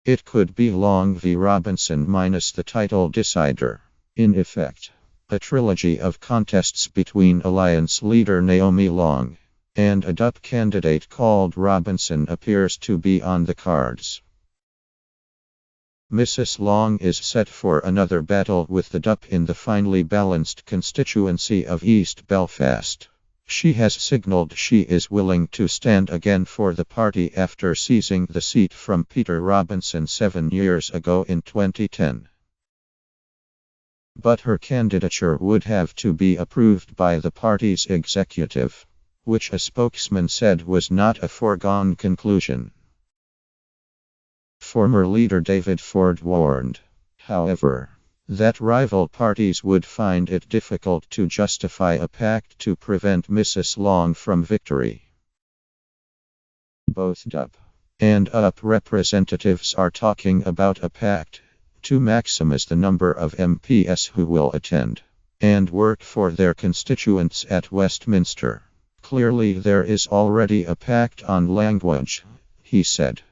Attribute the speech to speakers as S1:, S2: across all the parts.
S1: It could be Long v. Robinson minus the title decider. In effect, a trilogy of contests between Alliance leader Naomi Long and a DUP candidate called Robinson appears to be on the cards. Mrs. Long is set for another battle with the DUP in the finely balanced constituency of East Belfast. She has signalled she is willing to stand again for the party after seizing the seat from Peter Robinson 7 years ago in 2010. But her candidature would have to be approved by the party's executive, which a spokesman said was not a foregone conclusion. Former leader David Ford warned, however, that rival parties would find it difficult to justify a pact to prevent Mrs. Long from victory. Both DUP and UP representatives are talking about a pact to maximize the number of MPs who will attend and work for their constituents at Westminster. Clearly, there is already a pact on language, he said.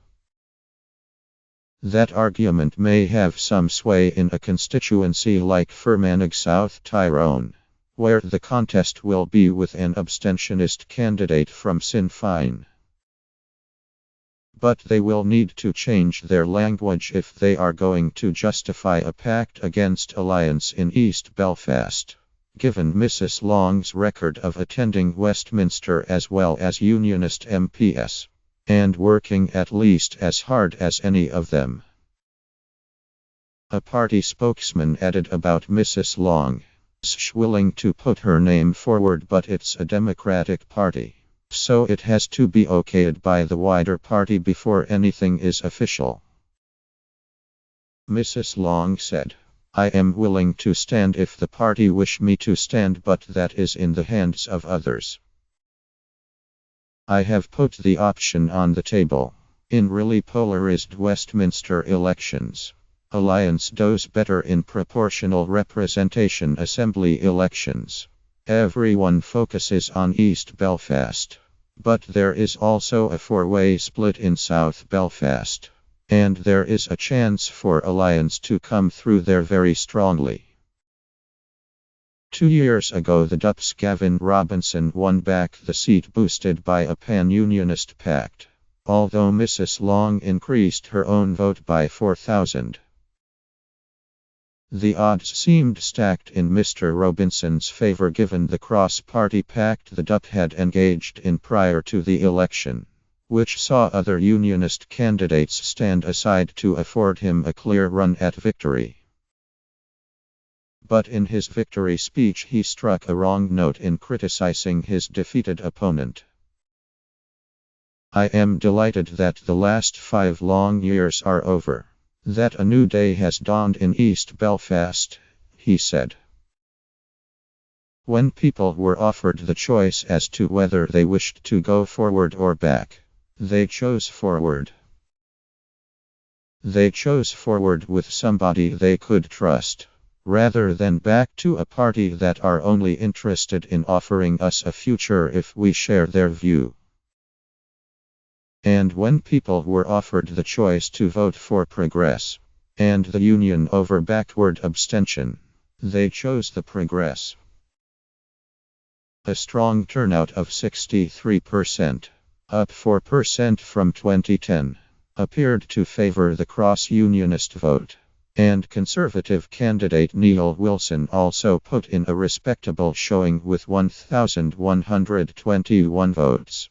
S1: That argument may have some sway in a constituency like Fermanagh South Tyrone, where the contest will be with an abstentionist candidate from Sinn Féin. But they will need to change their language if they are going to justify a pact against Alliance in East Belfast, given Mrs. Long's record of attending Westminster as well as Unionist MPs, and working at least as hard as any of them. A party spokesman added about Mrs. Long, "She's willing to put her name forward, but it's a Democratic Party, so it has to be okayed by the wider party before anything is official." Mrs. Long said, "I am willing to stand if the party wish me to stand, but that is in the hands of others. I have put the option on the table. In really polarized Westminster elections, Alliance does better in proportional representation assembly elections. Everyone focuses on East Belfast, but there is also a four-way split in South Belfast, and there is a chance for Alliance to come through there very strongly." 2 years ago, the DUP's Gavin Robinson won back the seat boosted by a pan-unionist pact, although Mrs. Long increased her own vote by 4,000. The odds seemed stacked in Mr. Robinson's favour given the cross-party pact the DUP had engaged in prior to the election, which saw other unionist candidates stand aside to afford him a clear run at victory. But in his victory speech he struck a wrong note in criticizing his defeated opponent. "I am delighted that the last 5 long years are over, that a new day has dawned in East Belfast," he said. When people were offered the choice as to whether they wished to go forward or back, they chose forward. They chose forward with somebody they could trust, rather than back to a party that are only interested in offering us a future if we share their view. And when people were offered the choice to vote for Progress and the Union over backward abstention, they chose the Progress. A strong turnout of 63%, up 4% from 2010, appeared to favour the cross-unionist vote, and Conservative candidate Neil Wilson also put in a respectable showing with 1,121 votes.